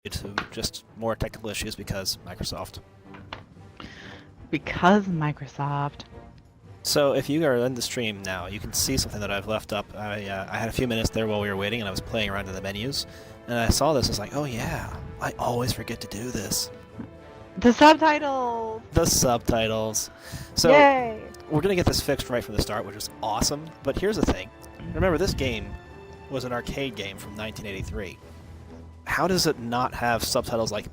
to just more technical issues because Microsoft. Because Microsoft. So if you are in the stream now, you can see something that I've left up. I had a few minutes there while we were waiting, and I was playing around in the menus, and I saw this. I was like, oh yeah, I always forget to do this. The subtitles! The subtitles. So Yay! we're going to get this fixed right from the start, which is awesome. But here's the thing. Remember, this game was an arcade game from 1983. How does it not have subtitles like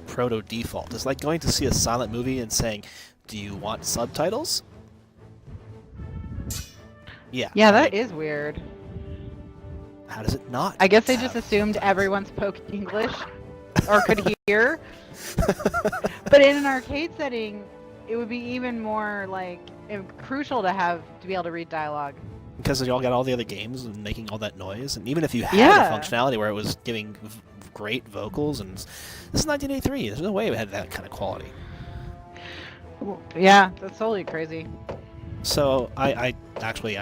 proto default? It's like going to see a silent movie and saying, do you want subtitles? Yeah. Yeah, that is weird. How does it not? I guess they just assumed everyone spoke English or could hear. But in an arcade setting, it would be even more crucial to be able to read dialogue. Because y'all got all the other games and making all that noise, and even if you had a functionality where it was giving great vocals, and this is 1983, there's no way it had that kind of quality. Yeah, that's totally crazy. So I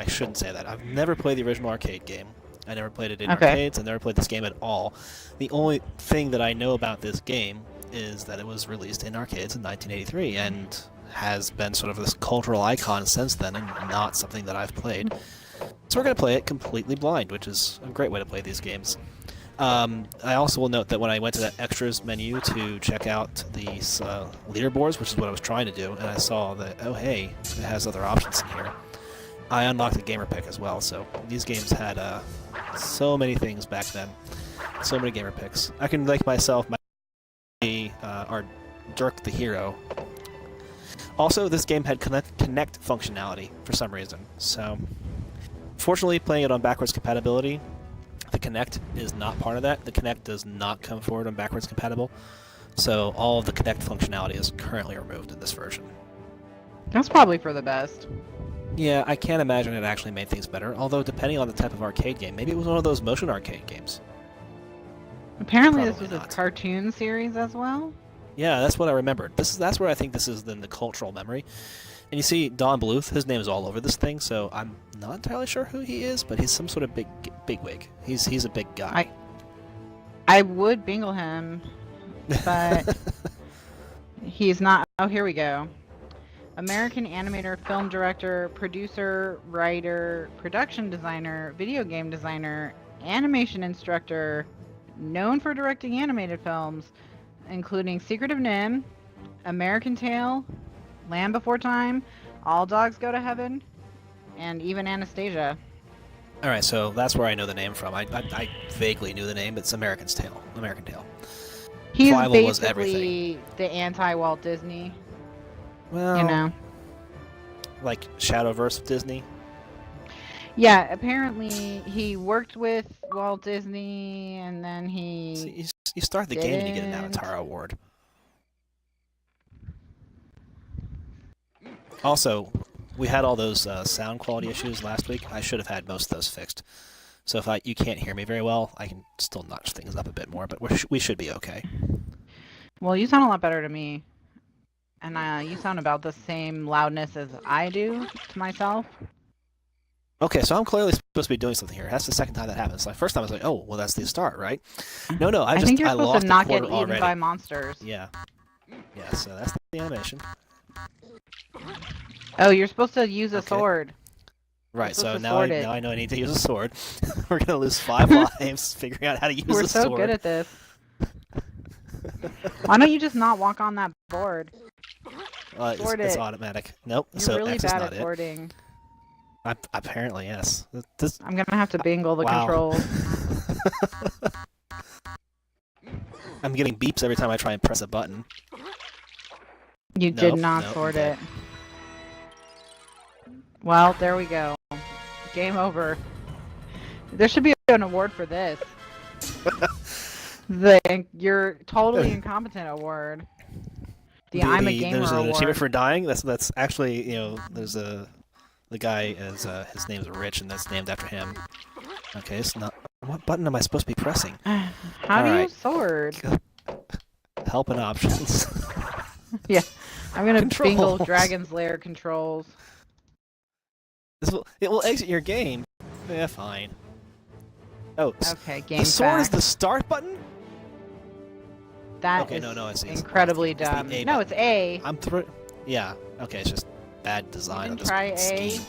shouldn't say that. I've never played the original arcade game. I never played it in arcades. I never played this game at all. The only thing that I know about this game is that it was released in arcades in 1983 and has been sort of this cultural icon since then, and not something that I've played. So we're going to play it completely blind, which is a great way to play these games. I also will note that when I went to that extras menu to check out these leaderboards, which is what I was trying to do, and I saw that, oh hey, it has other options in here, I unlocked the gamer pick as well. So these games had so many things back then, so many gamer picks. I can make myself or Dirk the hero. Also, this game had connect functionality for some reason. So, fortunately, playing it on backwards compatibility, the Connect is not part of that. The Connect does not come forward on backwards compatible. So all of the Connect functionality is currently removed in this version. That's probably for the best. Yeah, I can't imagine it actually made things better, although depending on the type of arcade game, maybe it was one of those motion arcade games. Apparently this was a cartoon series as well? Yeah, that's what I remembered. That's where I think this is then the cultural memory. And you see Don Bluth, his name is all over this thing, so I'm not entirely sure who he is, but he's some sort of big wig. He's a big guy. I would bingle him, but he's not. Oh, here we go. American animator, film director, producer, writer, production designer, video game designer, animation instructor, known for directing animated films, including Secret of Nim, American Tail, Land Before Time, All Dogs Go to Heaven, and even Anastasia. Alright, so that's where I know the name from. I vaguely knew the name. It's American Tail. He's Fievel basically was everything. the anti-Walt Disney. Well, you know, like Shadowverse of Disney. Yeah, apparently he worked with Walt Disney, and then you start the game and you get an Avatar award. Also, we had all those sound quality issues last week. I should have had most of those fixed. So if you can't hear me very well, I can still notch things up a bit more, but we should be okay. Well, you sound a lot better to me. And you sound about the same loudness as I do to myself. Okay, so I'm clearly supposed to be doing something here. That's the second time that happens. Like, first time I was like, oh, well, that's the start, right? No, I think you're I supposed lost to not the get quarter eaten already. by monsters. Yeah, so that's the animation. Oh, you're supposed to use a sword. Right, so now I know I need to use a sword. We're going to lose 5 lives figuring out how to use a sword. We're so good at this. Why don't you just not walk on that board? It's automatic. Nope. You're so really X bad is not at sorting. Apparently, yes. I'm gonna have to bingle the controls. I'm getting beeps every time I try and press a button. You did not sort it. Well, there we go. Game over. There should be an award for this. You're totally incompetent award. I'm a gamer there's an award. achievement for dying. That's actually, there's the guy his name's Rich, and that's named after him. Okay, it's not. What button am I supposed to be pressing? How do you sword? Help and options. Yeah, I'm gonna bingle Dragon's Lair controls. It will exit your game. Yeah, fine. Oh, okay, game the sword back. is the start button? That okay, is no, I see. incredibly It's the dumb. A No, button. it's A. Yeah. Okay, it's just bad design You on didn't this try A? scheme.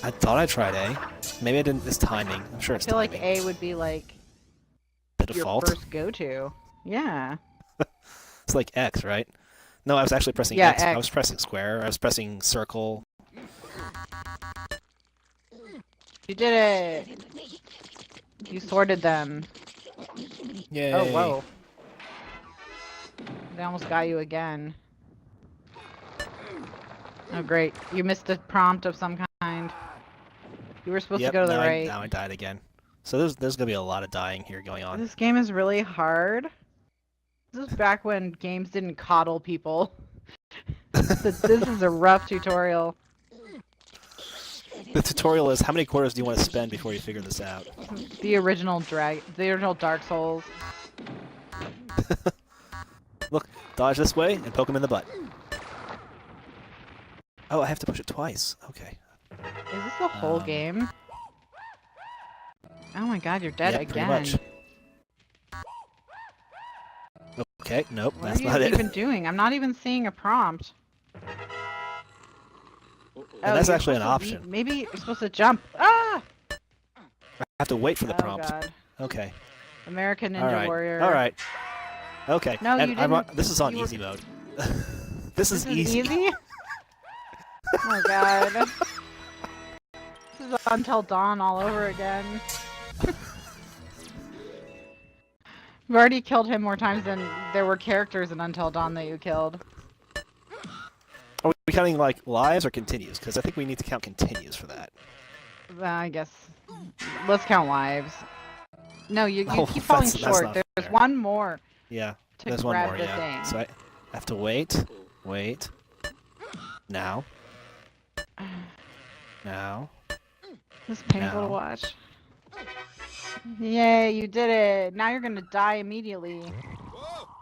I thought I tried A. Maybe I didn't. It's timing. I'm sure I it's feel timing. like A would be like The your default. first go-to. Yeah. It's like X, right? No, I was actually pressing Yeah, X. I X. was pressing square. I was pressing circle. You did it. You sorted them. Yay. Oh, whoa. They almost got you again. Oh, great. You missed a prompt of some kind. You were supposed to go to the right. Now I died again. So there's gonna be a lot of dying here going on. This game is really hard. This is back when games didn't coddle people. This is a rough tutorial. The tutorial is how many quarters do you want to spend before you figure this out? The original Dark Souls. Look, dodge this way and poke him in the butt. Oh, I have to push it twice. Okay. Is this the whole game? Oh my god, you're dead again. Pretty much. Okay, nope, What that's are you not it. even doing? I'm not even seeing a prompt. And that's actually an option. Maybe you're supposed to jump. Ah! I have to wait for the prompt. God. Okay. American Ninja Warrior. Alright. Okay. No, and you didn't. This is on easy mode. This is easy. Oh my god. This is Until Dawn all over again. You've already killed him more times than there were characters in Until Dawn that you killed. Are we counting, like, lives or continues? Because I think we need to count continues for that. I guess. Let's count lives. No, you keep falling that's short. not There's fair. one more. Yeah, To there's one grab more, the yeah. thing. So I have to wait. Now. Now. This is painful No. to watch. Yay, you did it! Now you're gonna die immediately.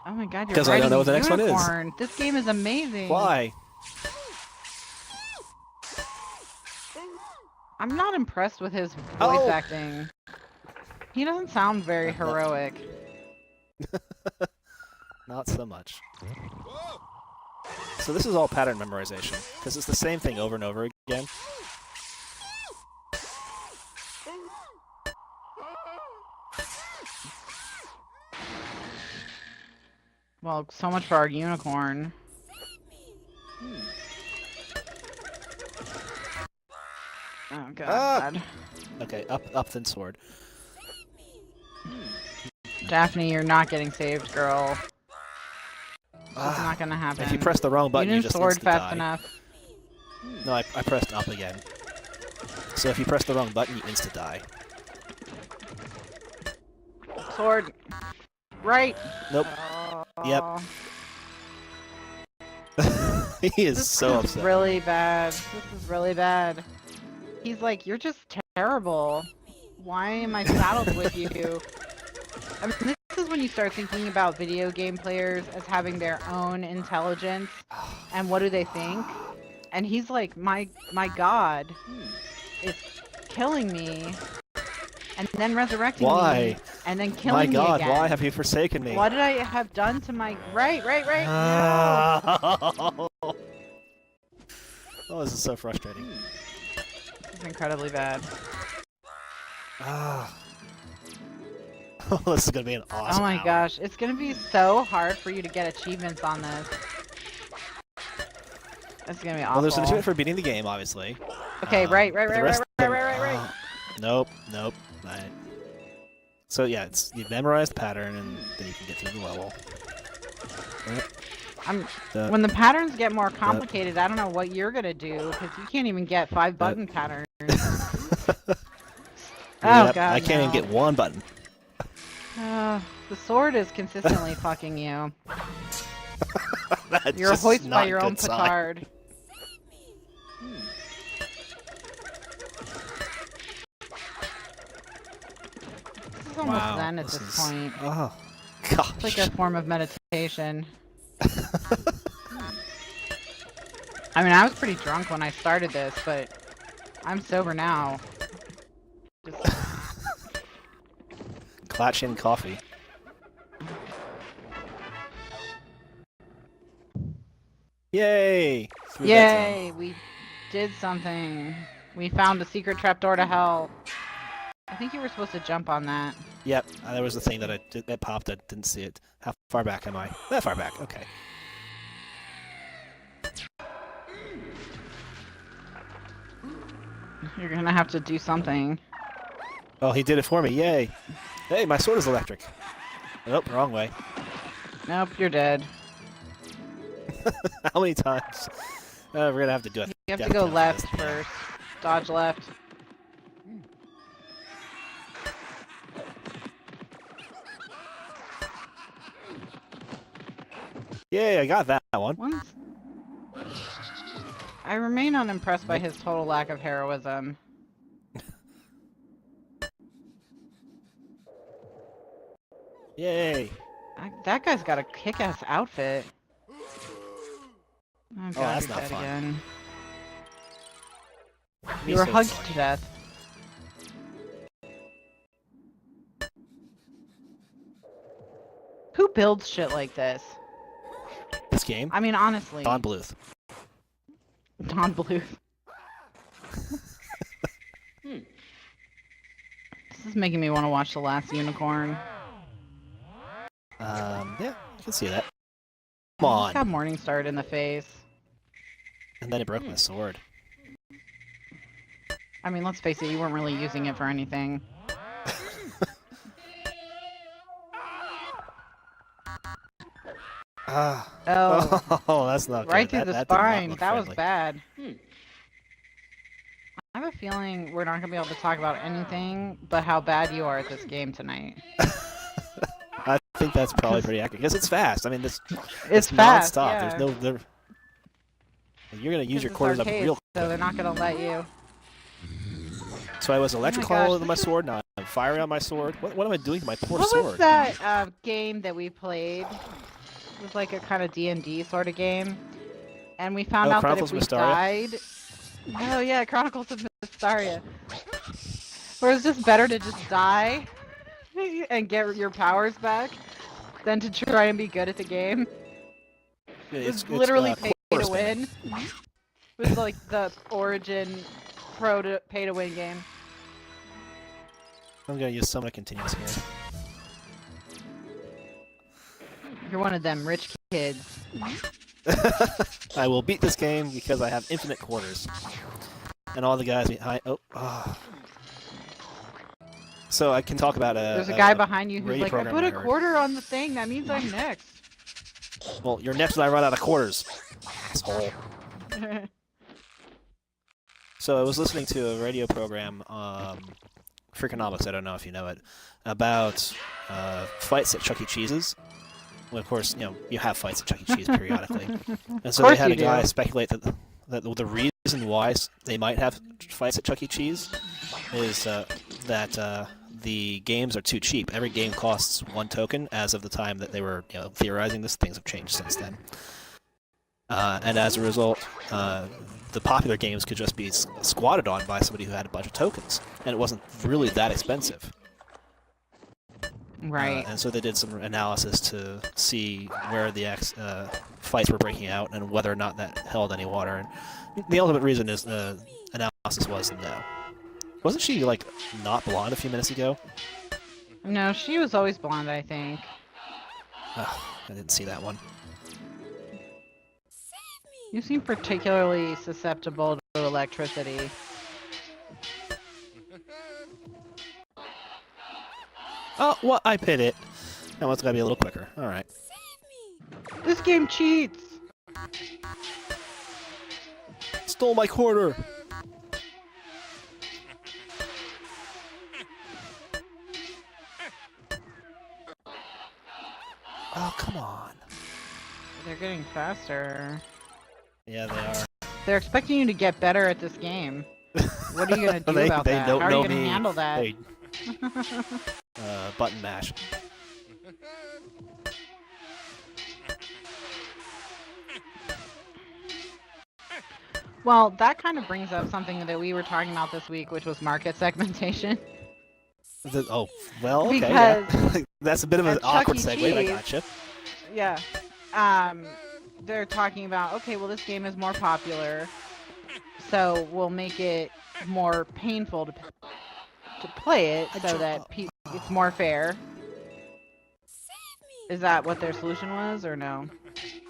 Oh my god, you're Because I don't know what the next one is. unicorn. This game is amazing. Why? I'm not impressed with his voice acting. He doesn't sound very heroic. Not so much. So this is all pattern memorization, because it's the same thing over and over again. Well, so much for our unicorn. Oh god. Okay, up then sword. Daphne, you're not getting saved, girl. It's not gonna happen. If you press the wrong button, you just didn't sword insta-die. fast enough. No, I pressed up again. So if you press the wrong button, you insta-die. Sword. Right. Nope. Yep. He is so upset. This is really bad. This is really bad. He's like, you're just terrible. Why am I saddled with you? I mean, this is when you start thinking about video game players as having their own intelligence, and what do they think? And he's like, my god, it's killing me, and then resurrecting me, and then killing me again. My god, why have you forsaken me? What did I have done to my... Right. No. Oh, this is so frustrating. This is incredibly bad. Oh, this is gonna be an awesome Oh my hour. gosh, it's gonna be so hard for you to get achievements on this. It's gonna be awful. Well, there's an achievement for beating the game, obviously. Okay, right. Nope. Right. So yeah, you memorize the pattern, and then you can get through the level. When the patterns get more complicated, I don't know what you're gonna do, because you can't even get 5 button patterns. Oh god, I can't even get one button. The sword is consistently fucking you. That's You're just hoisted by not your own good sign. petard. This is almost zen at this point. Oh, gosh. It's like a form of meditation. I mean, I was pretty drunk when I started this, but I'm sober now. Clutching coffee. Yay! Yay! We did something. We found a secret trapdoor to hell. I think you were supposed to jump on that. Yep, there was the thing that it popped. I didn't see it. How far back am I? That far back. Okay. You're gonna have to do something. Oh, he did it for me. Yay! Hey, my sword is electric. Nope, wrong way. Nope, you're dead. How many times? We're gonna have to do it. You have to go left first. Dodge left. Yay, I got that one. I remain unimpressed by his total lack of heroism. Yay! That guy's got a kick-ass outfit. Oh god, that's you're not dead fun. again. Me You were so hugged fun. to death. Who builds shit like this? This game? I mean, honestly. Don Bluth. Don Bluth. This is making me want to watch The Last Unicorn. Yeah, I can see that. Come I on. just got Morningstar in the face. And then it broke my sword. I mean, let's face it, you weren't really using it for anything. Ah. Oh, Oh, that's not good. right through the That did not spine. look That was friendly. bad. I have a feeling we're not going to be able to talk about anything but how bad you are at this game tonight. I think that's probably pretty accurate because it's fast. I mean, It's fast, non-stop. yeah. There's no. You're gonna use your Because quarters it's up arcade, real so quick. they're not going to let you. So I was electrical gosh, with my sword. Now I'm firing on my sword. What am I doing to my poor What sword? was that game that we played? It was like a kind of D&D sort of game. And we found out that if Chronicles we of Mystaria? died... Oh yeah, Chronicles of Mystaria. Where it's just better to just die and get your powers back than to try and be good at the game. It's literally pay to win. It was like the Origin pay to win game. I'm gonna use summon continuous here. You're one of them rich kids. I will beat this game because I have infinite quarters. And all the guys behind. Oh. So I can talk about There's a guy behind you who's radio like, I program put I a heard. quarter on the thing, that means I'm next. Well, you're next when I run out of quarters. Asshole. So I was listening to a radio program, Freakonomics, I don't know if you know it, about fights at Chuck E. Cheese's. Well, of course, you have fights at Chuck E. Cheese periodically. And so they had a guy speculate that the reason why they might have fights at Chuck E. Cheese is that the games are too cheap. Every game costs 1 token as of the time that they were theorizing this. Things have changed since then. And as a result, the popular games could just be squatted on by somebody who had a bunch of tokens. And it wasn't really that expensive. Right. And so they did some analysis to see where the fights were breaking out and whether or not that held any water. And the ultimate reason is analysis was no. Wasn't she like not blonde a few minutes ago? No, she was always blonde, I think. Oh, I didn't see that one. You seem particularly susceptible to electricity. Oh, well, I pit it. Now it's gotta be a little quicker. Alright. This game cheats! Stole my quarter! Oh, come on. They're getting faster. Yeah, they are. They're expecting you to get better at this game. What are you gonna do about they that? don't How are know you gonna me. handle that? They, button mash. Well, that kind of brings up something that we were talking about this week, which was market segmentation. Oh, well, okay. Because yeah. That's a bit of an at Chuck awkward E. segue, but I Cheese- gotcha. Yeah. they're talking about, okay, well, this game is more popular, so we'll make it more painful to play it so that it's more fair. Is that what their solution was, or no?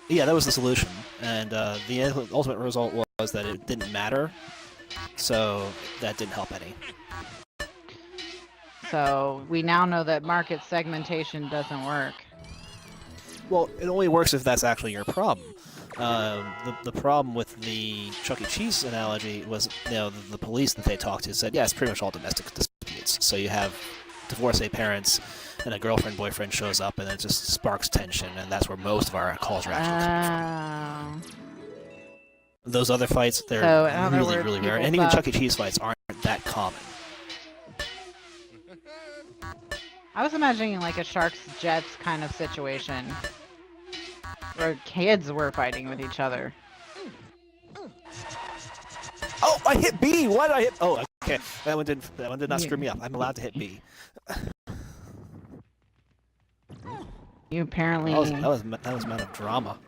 Yeah, that was the solution, and the ultimate result was that it didn't matter, so that didn't help any. So we now know that market segmentation doesn't work. Well, it only works if that's actually your problem. The problem with the Chuck E. Cheese analogy was, the police that they talked to said, yeah, it's pretty much all domestic disputes. So you have divorcee parents, and a girlfriend-boyfriend shows up, and it just sparks tension, and that's where most of our calls are actually coming from. Those other fights, they're really rare, and even Chuck E. Cheese fights aren't that common. I was imagining like a Sharks Jets kind of situation, where kids were fighting with each other. Oh, I hit B! Why did I hit... Oh, okay. That one did not screw me up. I'm allowed to hit B. You apparently... That was amount of drama.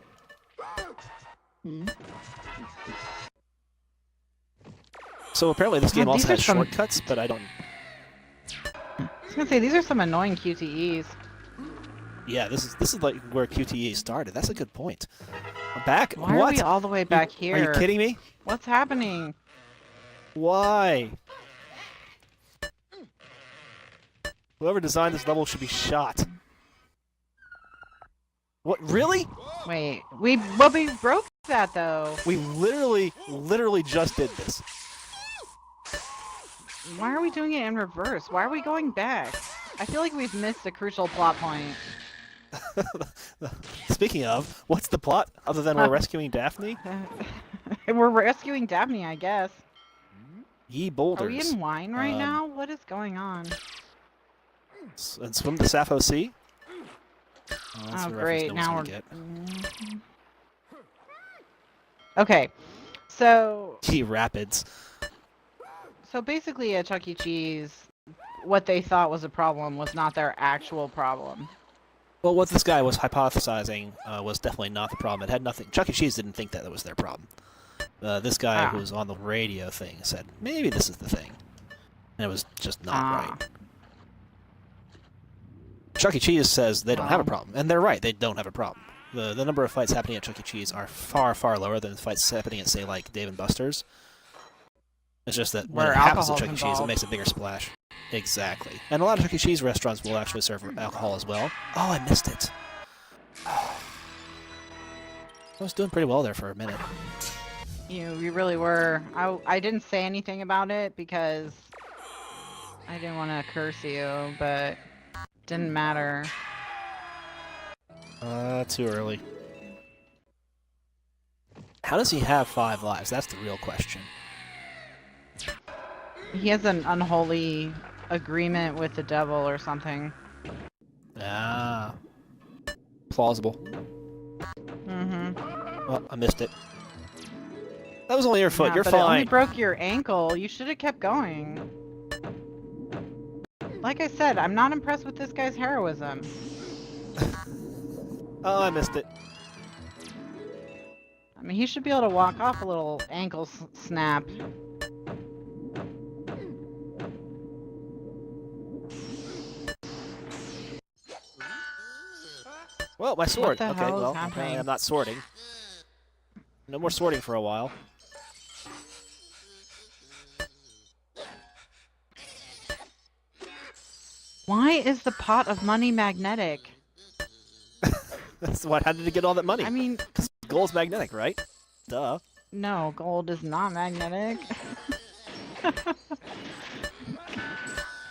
So apparently this game also has shortcuts, but I don't... I was gonna say, these are some annoying QTEs. Yeah, this is like where QTE started. That's a good point. I'm back? Why are we all the way back here? Are you kidding me? What's happening? Why? Whoever designed this level should be shot. What, really? Wait, we broke that though. We literally just did this. Why are we doing it in reverse? Why are we going back? I feel like we've missed a crucial plot point. Speaking of, what's the plot other than we're rescuing Daphne? We're rescuing Daphne, I guess. Ye boulders. Are we in wine right now? What is going on? And swim to Sappho Sea? Oh, great. Now we're... Okay. So... Key Rapids. So basically at Chuck E. Cheese, what they thought was a problem was not their actual problem. Well, what this guy was hypothesizing was definitely not the problem. It had nothing... Chuck E. Cheese didn't think that was their problem. This guy who was on the radio thing said, maybe this is the thing. And it was just not right. Chuck E. Cheese says they don't have a problem. And they're right, they don't have a problem. The number of fights happening at Chuck E. Cheese are far, far lower than the fights happening at, say, like, Dave & Buster's. It's just that when it happens at Chuck E. Cheese, it makes a bigger splash. Exactly. And a lot of Chuck E. Cheese restaurants will actually serve alcohol as well. Oh, I missed it. I was doing pretty well there for a minute. You really were. I didn't say anything about it because I didn't want to curse you, but it didn't matter. Too early. How does he have 5 lives? That's the real question. He has an unholy agreement with the devil or something. Ah. Plausible. Oh, I missed it. That was only your foot. Yeah, You're but fine. It only broke your ankle. You should have kept going. Like I said, I'm not impressed with this guy's heroism. Oh, I missed it. I mean, he should be able to walk off a little ankle snap. Well, my sword. What the Okay, hell well, is happening? apparently I'm not sorting. No more sorting for a while. Why is the pot of money magnetic? That's what. How did it get all that money? I mean, because gold's magnetic, right? Duh. No, gold is not magnetic.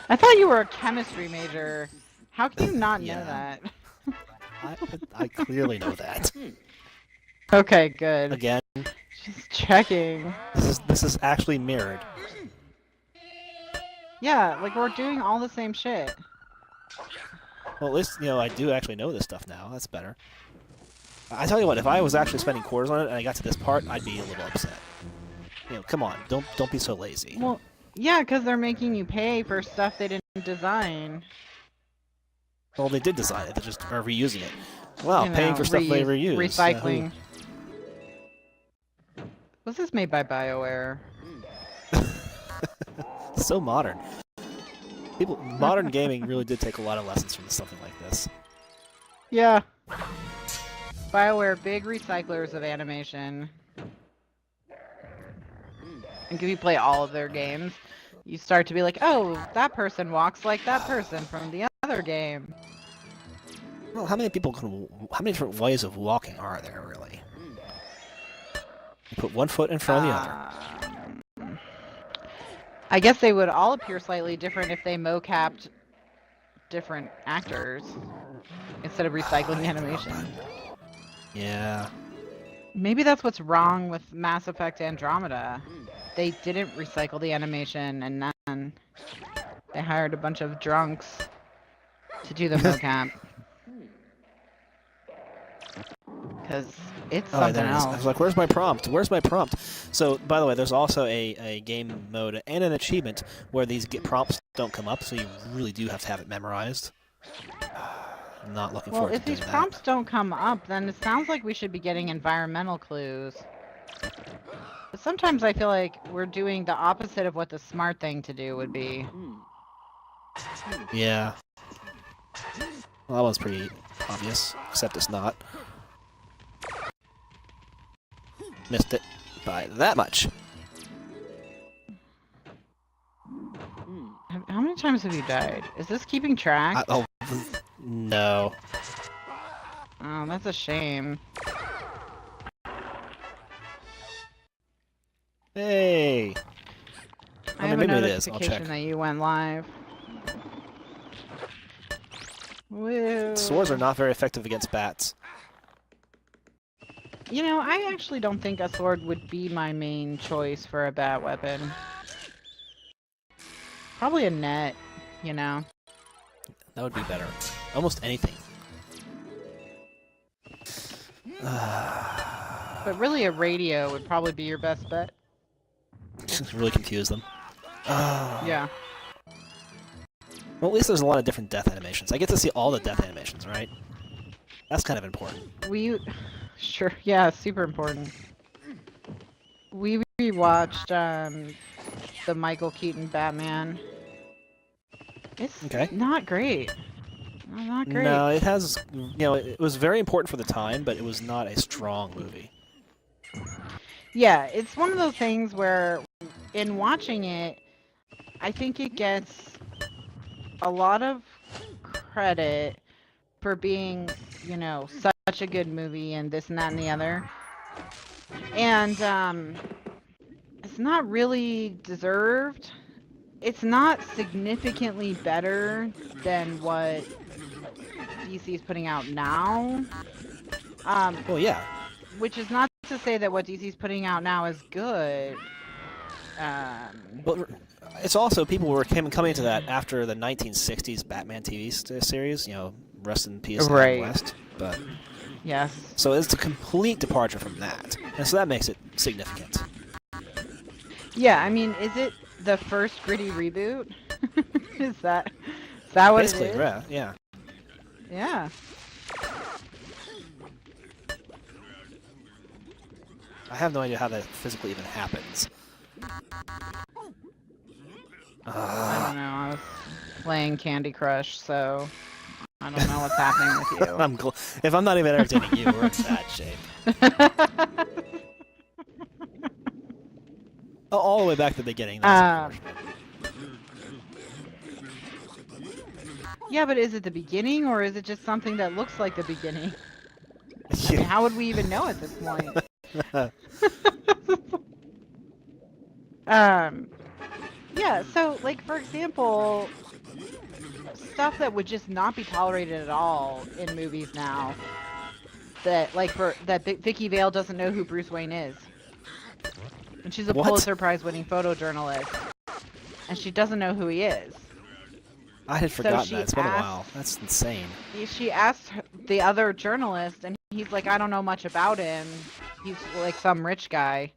I thought you were a chemistry major. How can you not know that? I clearly know that. Okay, good. Again. Just checking. This is actually mirrored. Yeah, like we're doing all the same shit. Well, at least, I do actually know this stuff now. That's better. I tell you what, if I was actually spending quarters on it and I got to this part, I'd be a little upset. Come on, don't be so lazy. Well, yeah, because they're making you pay for stuff they didn't design. Well, they did design it. They just are reusing it. Wow, paying for stuff they reused. Recycling. Was this made by BioWare? So modern. Modern gaming really did take a lot of lessons from something like this. Yeah. BioWare, big recyclers of animation. And if you play all of their games, you start to be like, oh, that person walks like that person from the other game. Well, how many different ways of walking are there, really? You put one foot in front of the other. I guess they would all appear slightly different if they mocapped different actors instead of recycling animation. Yeah. Maybe that's what's wrong with Mass Effect Andromeda. They didn't recycle the animation, and then they hired a bunch of drunks to do the mocap. Because it's something else. I was like, where's my prompt? Where's my prompt? So, by the way, there's also a game mode and an achievement where these prompts don't come up, so you really do have to have it memorized. I'm not looking forward to doing that. Well, if these prompts don't come up, then it sounds like we should be getting environmental clues. But sometimes I feel like we're doing the opposite of what the smart thing to do would be. Yeah. Well, that one's pretty obvious, except it's not. Missed it by that much. How many times have you died? Is this keeping track? No. Oh, that's a shame. Hey! I have a notification that you went live. Woo. Swords are not very effective against bats. You know, I actually don't think a sword would be my main choice for a bat weapon. Probably a net, you know. That would be better. Almost anything. But really a radio would probably be your best bet. Just really confuse them. Yeah. Well, at least there's a lot of different death animations. I get to see all the death animations, right? That's kind of important. Sure, yeah, super important. We rewatched the Michael Keaton Batman. It's not great. Not great. No, it has, it was very important for the time, but it was not a strong movie. Yeah, it's one of those things where, in watching it, I think it gets a lot of credit for being, such a good movie and this and that and the other. And it's not really deserved. It's not significantly better than what DC is putting out now. Well, yeah. Which is not to say that what DC is putting out now is good. But it's also people were coming to that after the 1960s Batman TV series. Rest in peace, Adam West. But yes. So it's a complete departure from that, and so that makes it significant. Yeah, I mean, is it the first gritty reboot? Is that what basically, it is? Yeah. Yeah. I have no idea how that physically even happens. I don't know. I was playing Candy Crush, so I don't know what's happening with you. If I'm not even entertaining you, we're in bad shape. All the way back to the beginning. That's yeah, but is it the beginning, or is it just something that looks like the beginning? I mean, how would we even know at this point? Yeah, so, like, for example, stuff that would just not be tolerated at all in movies now. That Vicky Vale doesn't know who Bruce Wayne is. And she's a Pulitzer Prize-winning photojournalist. And she doesn't know who he is. I had forgotten that. It's been a while. That's insane. She asked the other journalist, and he's like, I don't know much about him. He's like some rich guy.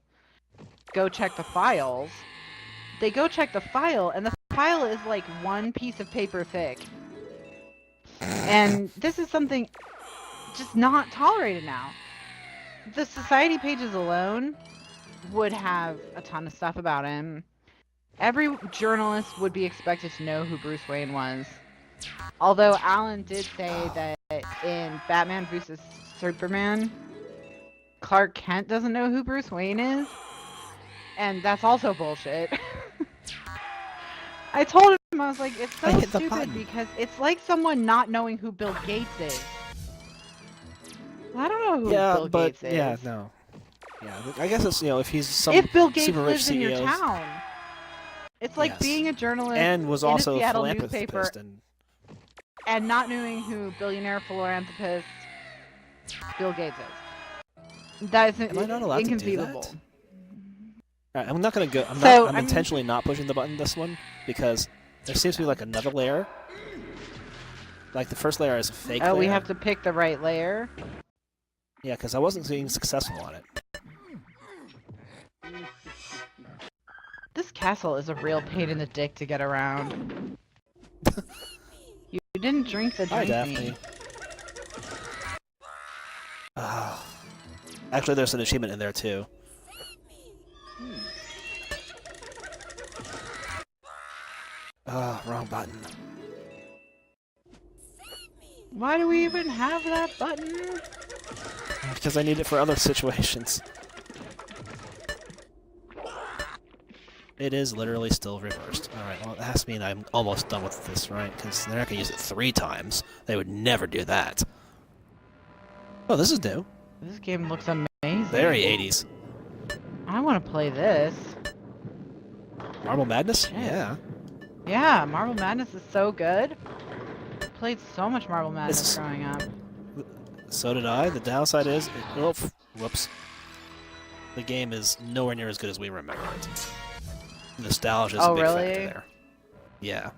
Go check the files. They go check the file, and the file is like one piece of paper thick. And this is something just not tolerated now. The society pages alone would have a ton of stuff about him. Every journalist would be expected to know who Bruce Wayne was. Although Alan did say that in Batman vs. Superman, Clark Kent doesn't know who Bruce Wayne is. And that's also bullshit. I told him, I was like, it's so stupid because it's like someone not knowing who Bill Gates is. I don't know who Bill Gates is. Yeah, no. Yeah, I guess it's, if he's some if Bill Gates super lives rich in your CEOs. town. It's like being a journalist and was in also a Seattle philanthropist newspaper and not knowing who billionaire philanthropist Bill Gates is. That is inconceivable. Alright, I'm not gonna go. I'm intentionally not pushing the button this one because there seems to be like another layer. Like the first layer is a fake layer. Oh, we have to pick the right layer? Yeah, because I wasn't being successful on it. This castle is a real pain in the dick to get around. You didn't drink the drink. Hi, Daphne. Actually, there's an achievement in there too. Wrong button. Why do we even have that button? Because I need it for other situations. It is literally still reversed. Alright, well, it has to mean I'm almost done with this, right? Because they're not going to use it 3 times. They would never do that. Oh, this is new. This game looks amazing. Very 80s. I want to play this. Marble Madness? Shit. Yeah. Yeah, Marble Madness is so good. I played so much Marble Madness growing up. So did I. The downside is... whoops. The game is nowhere near as good as we remember it. Nostalgia is a big factor there. Yeah.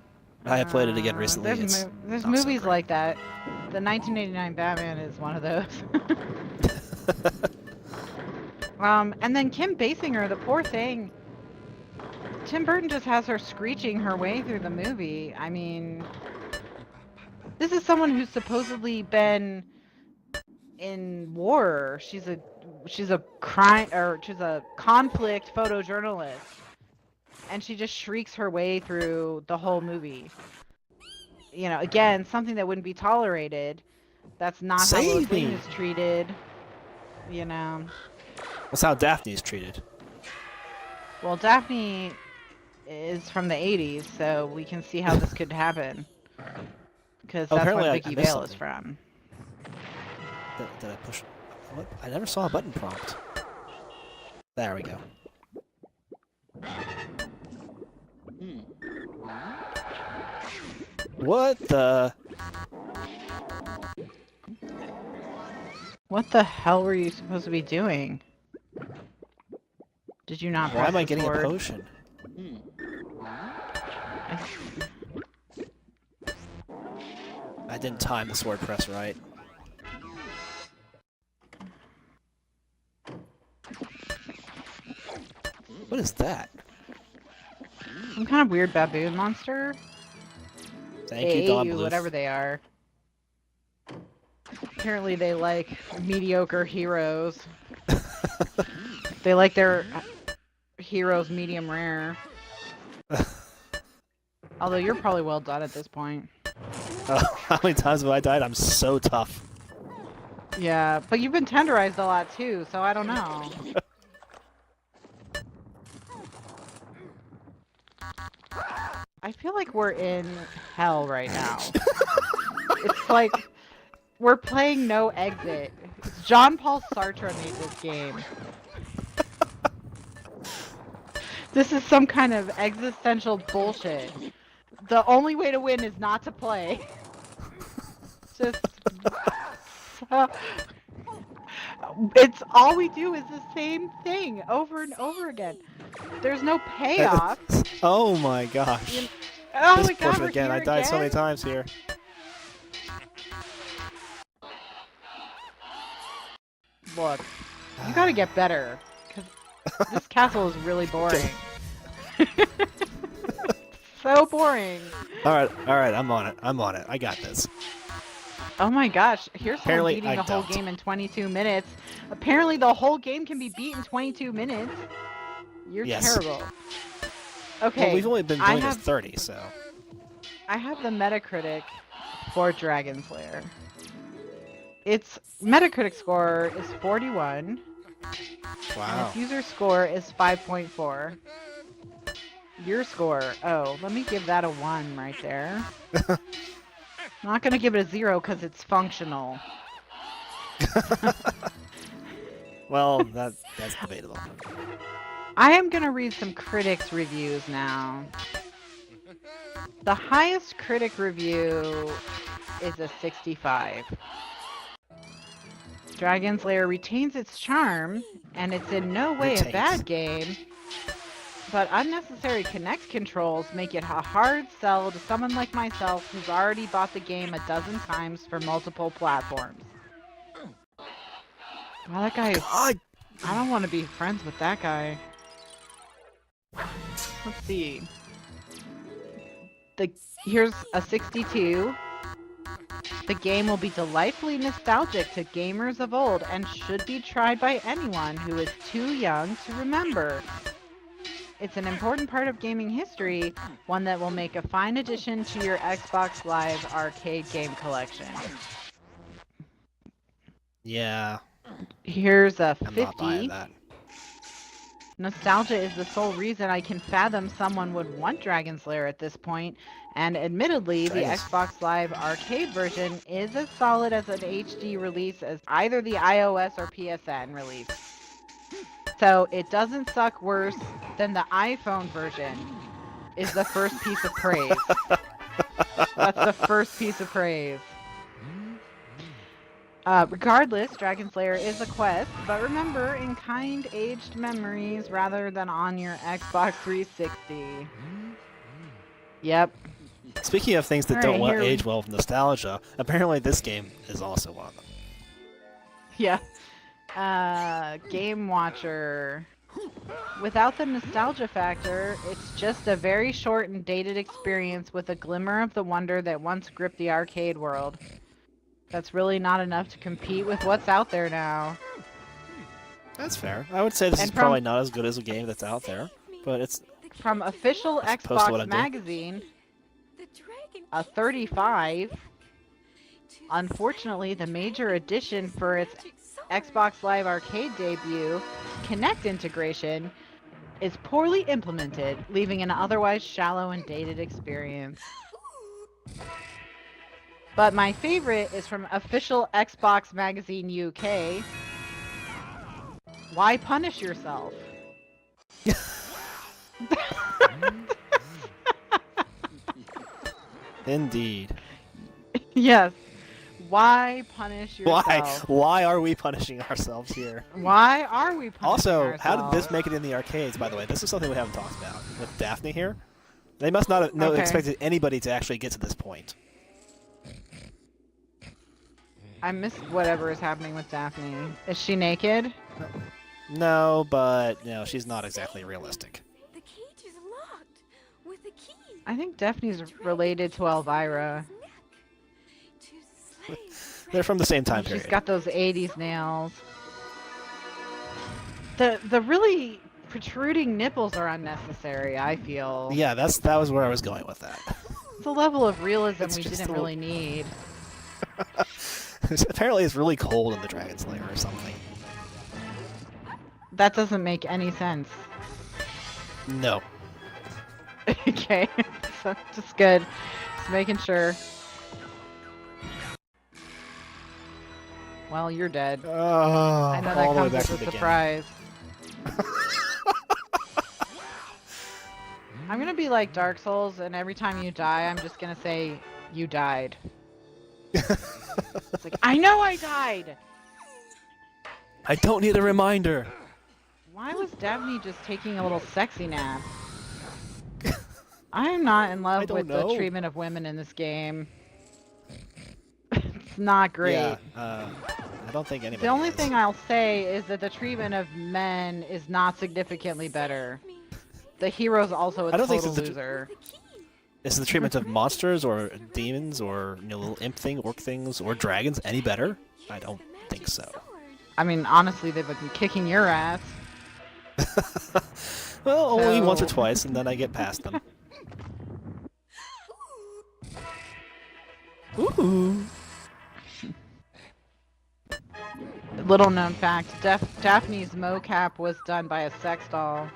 I have played it again recently. There's movies like that. The 1989 Batman is one of those. And then Kim Basinger, the poor thing. Tim Burton just has her screeching her way through the movie. I mean, this is someone who's supposedly been in war. She's a conflict photojournalist, and she just shrieks her way through the whole movie. Again, something that wouldn't be tolerated. That's not how Lois Lane is treated. That's how Daphne's treated. Well, Daphne is from the 80s, so we can see how this could happen. Because that's where Vicky Vale is from. Did I push? What? I never saw a button prompt. There we go. What the? What the hell were you supposed to be doing? Did you not press Why am I getting sword? a potion? I didn't time the sword press right. What is that? Some kind of weird baboon monster? Thank you, Don Bluth. Whatever they are. Apparently they like mediocre heroes. They like their heroes medium rare. Although you're probably well done at this point. How many times have I died? I'm so tough. Yeah, but you've been tenderized a lot too, so I don't know. I feel like we're in hell right now. It's like we're playing No Exit. Jean Paul Sartre made this game. This is some kind of existential bullshit. The only way to win is not to play. Just... it's all we do is the same thing over and over again. There's no payoff. Oh my gosh. Oh my god, we're again. I died so many times here. Look, you gotta get better, because this castle is really boring. So boring. Alright, I'm on it. I got this. Oh my gosh, here's someone Apparently, beating I the whole don't. game in 22 minutes. Apparently the whole game can be beat in 22 minutes. You're Yes. terrible. Okay, Well, we've only been doing this 30, so... I have the Metacritic for Dragon's Lair. Its Metacritic score is 41. Wow. And its user score is 5.4. Your score, oh, let me give that a 1 right there. I'm not going to give it a 0 because it's functional. Well, that's debatable. I am going to read some critics' reviews now. The highest critic review is a 65. Dragon's Lair retains its charm, and it's in no way a bad game, but unnecessary Kinect controls make it a hard sell to someone like myself who's already bought the game a dozen times for multiple platforms. Wow, that guy is... God. I don't want to be friends with that guy. Let's see. Here's a 62. The game will be delightfully nostalgic to gamers of old and should be tried by anyone who is too young to remember. It's an important part of gaming history, one that will make a fine addition to your Xbox Live arcade game collection. Yeah. Here's a 50. I'm not buying that. Nostalgia is the sole reason I can fathom someone would want Dragon's Lair at this point, and admittedly, the Xbox Live arcade version is as solid as an HD release as either the iOS or PSN release. So it doesn't suck worse than the iPhone version, is the first piece of praise. That's the first piece of praise. Regardless, Dragon's Lair is a quest, but remember, in kind aged memories rather than on your Xbox 360. Yep. Speaking of things that don't age well with nostalgia, apparently this game is also one of them. Yeah. Game Watcher. Without the nostalgia factor, it's just a very short and dated experience with a glimmer of the wonder that once gripped the arcade world. That's really not enough to compete with what's out there now. That's fair. I would say this is probably not as good as a game that's out there, but it's... From official Xbox magazine, a 35. Unfortunately, the major addition for its Xbox Live Arcade debut, Kinect integration, is poorly implemented, leaving an otherwise shallow and dated experience. But my favorite is from official Xbox Magazine UK. Why punish yourself? Indeed. Yes. Why punish yourself? Why are we punishing ourselves here? Why are we punishing ourselves? How did this make it in the arcades, by the way? This is something we haven't talked about with Daphne here. They must not have expected anybody to actually get to this point. I missed whatever is happening with Daphne. Is she naked? No, but she's not exactly realistic. The cage is locked with a key. I think Daphne's related to Elvira. They're from the same time period. She's got those 80s nails. The really protruding nipples are unnecessary, I feel. Yeah, that was where I was going with that. It's a level of realism we didn't really need. Apparently it's really cold in the Dragon's Lair or something. That doesn't make any sense. No. Okay, so just good. Just making sure. Well, you're dead. I know that comes as a surprise. I'm gonna be like Dark Souls, and every time you die, I'm just gonna say, you died. It's like, I know I died! I don't need a reminder! Why was Daphne just taking a little sexy nap? I am not in love with the treatment of women in this game. It's not great. Yeah, I don't think anybody The only is. thing I'll say is that the treatment of men is not significantly better. The hero's also a total loser. Is the treatment of monsters or demons or little imp thing, orc things, or dragons any better? I don't think so. I mean, honestly, they've been kicking your ass. Well, only once or twice, and then I get past them. Ooh. Little known fact, Daphne's mocap was done by a sex doll.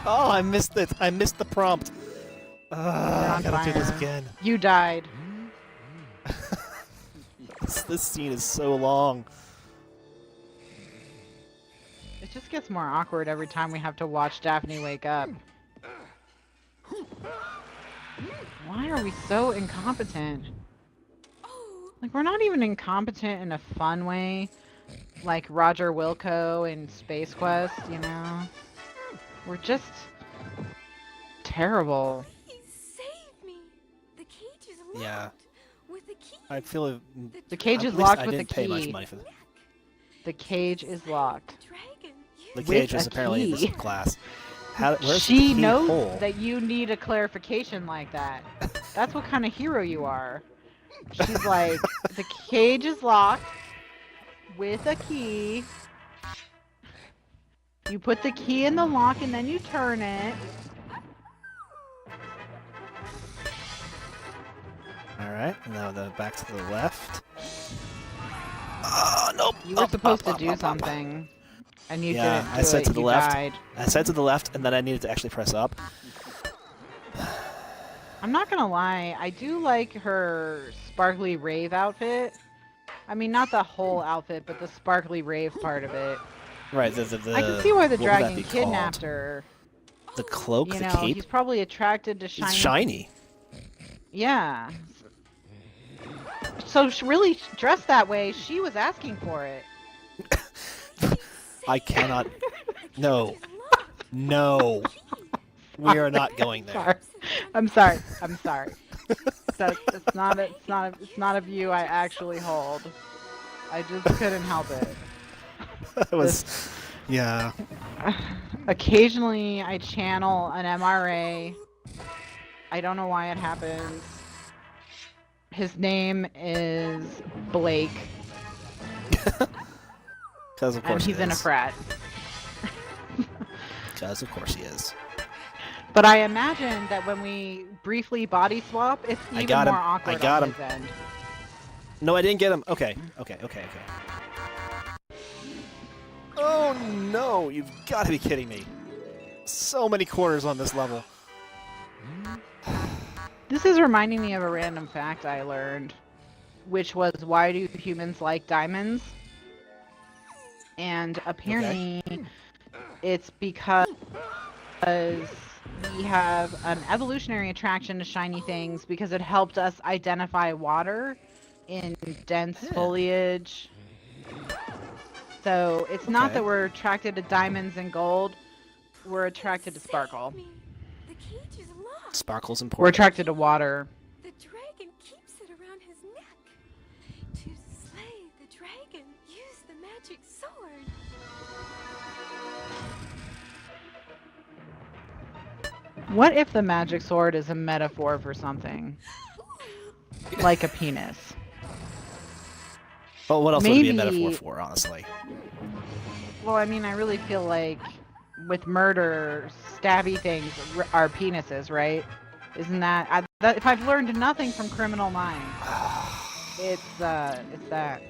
Oh, I missed it. I missed the prompt. I gotta do this again. You died. This scene is so long. It just gets more awkward every time we have to watch Daphne wake up. Why are we so incompetent? Like, we're not even incompetent in a fun way, like Roger Wilco in Space Quest, you know? We're just terrible. He saved me. The cage is locked. Yeah. With the key. I feel The cage is at least locked I with a didn't pay much key. money for that. The cage is locked. Dragon. The Use cage With is a apparently in key. this class. Where's She the key knows hole? that you need a clarification like that. That's what kind of hero you are. She's like, the cage is locked with a key. You put the key in the lock and then you turn it. Alright, now back to the left. Oh, nope. You were supposed to do something. And you Yeah, didn't do I said it. to the You left. died. I said to the left, and then I needed to actually press up. I'm not gonna lie, I do like her sparkly rave outfit. I mean, not the whole outfit, but the sparkly rave part of it. Right, I can see why the what would that dragon be kidnapped called? her. The cloak, You the know, cape? he's probably attracted to It's shiny. shiny. Yeah. So really dressed that way, she was asking for it. I cannot. No. No. We are not going there. Sorry. I'm sorry. I'm sorry. It's not a view I actually hold. I just couldn't help it. That was. Yeah. Occasionally I channel an MRA. I don't know why it happens. His name is Blake. Because of And course he's he in a is. frat. Because of course he is. But I imagine that when we briefly body swap, it's even got him. more awkward I got on him. his end. No, I didn't get him. Okay. Oh no! You've got to be kidding me. So many corners on this level. This is reminding me of a random fact I learned, which was, why do humans like diamonds? And apparently it's because we have an evolutionary attraction to shiny things because it helped us identify water in dense foliage. So it's not that we're attracted to diamonds and gold, we're attracted to sparkle. The cage is locked. Sparkle's We're important. attracted to water. The dragon keeps it around his neck. To slay the dragon, use the magic sword. What if the magic sword is a metaphor for something? Like a penis. But what else would it be a Maybe- metaphor for, honestly? Well, I mean, I really feel like with murder, stabby things are penises, right? Isn't that, if I've learned nothing from Criminal Minds, it's that.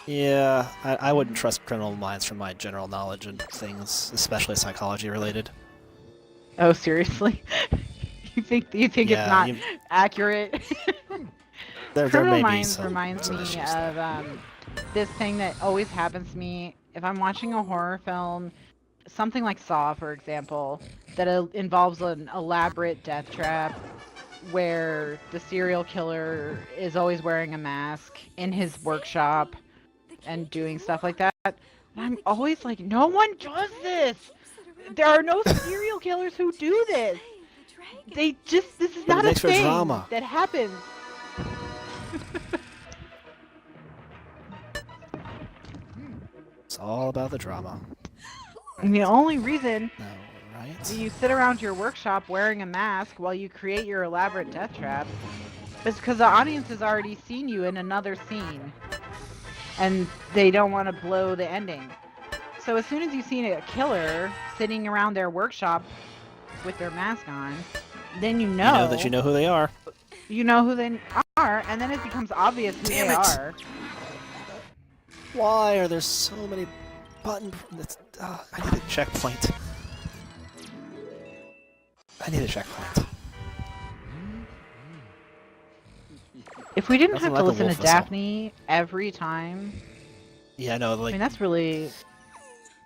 Yeah, I wouldn't trust Criminal Minds from my general knowledge and things, especially psychology related. Oh, seriously? You think it's not accurate? There Criminal may be Minds some reminds me issues. of this thing that always happens to me if I'm watching a horror film, something like Saw, for example, that involves an elaborate death trap where the serial killer is always wearing a mask in his workshop and doing stuff like that. And I'm always like, no one does this! There are no serial killers who do this! This is But not it a makes for thing drama. that happens. It's all about the drama. And the only reason No, right? right. you sit around your workshop wearing a mask while you create your elaborate death trap, it's because the audience has already seen you in another scene, and they don't want to blow the ending. So as soon as you see a killer sitting around their workshop with their mask on, then you know that you know who they are. You know who they are, and then it becomes obvious who they are. Why are there so many button... I need a checkpoint. I need a checkpoint. If we didn't Nothing have to like a listen to wolf whistle. Daphne every time... Yeah, no, I like... mean, that's really...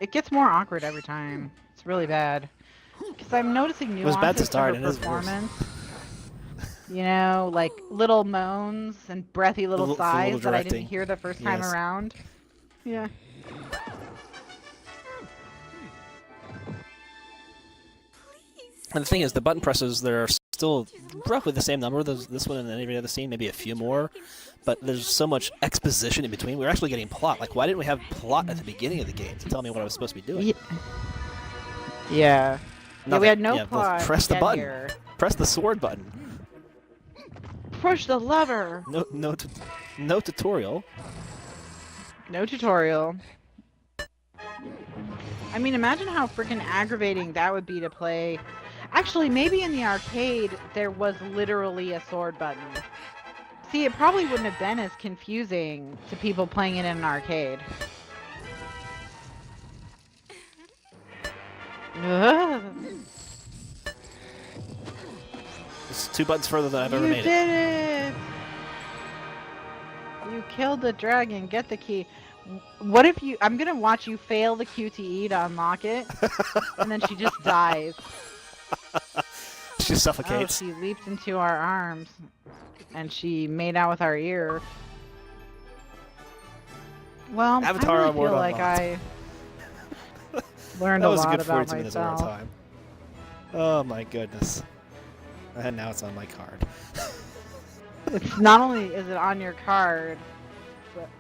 It gets more awkward every time. It's really bad. Because I'm noticing it was bad to nuances to start, her and it was performance. You know, like little moans and breathy little sighs that I didn't hear the first time around. Yeah. And the thing is, the button presses, there are still roughly the same number, this one and every other scene, maybe a few more, but there's so much exposition in between. We're actually getting plot. Like, why didn't we have plot at the beginning of the game to tell me what I was supposed to be doing? Yeah. We had no plot. Press the button. Here. Press the sword button. Push the lever. No tutorial. No tutorial. I mean, imagine how freaking aggravating that would be to play. Actually, maybe in the arcade there was literally a sword button. See, it probably wouldn't have been as confusing to people playing it in an arcade. It's 2 buttons further than I've ever made it. You did it! You killed the dragon. Get the key. What if you... I'm gonna watch you fail the QTE to unlock it, and then she just dies. She suffocates. Oh, she leaped into our arms, and she made out with our ear. Well, Avatar I really feel like I learned a lot about myself. 42 minutes of our time. Oh my goodness. And now it's on my card. It's not only is it on your card,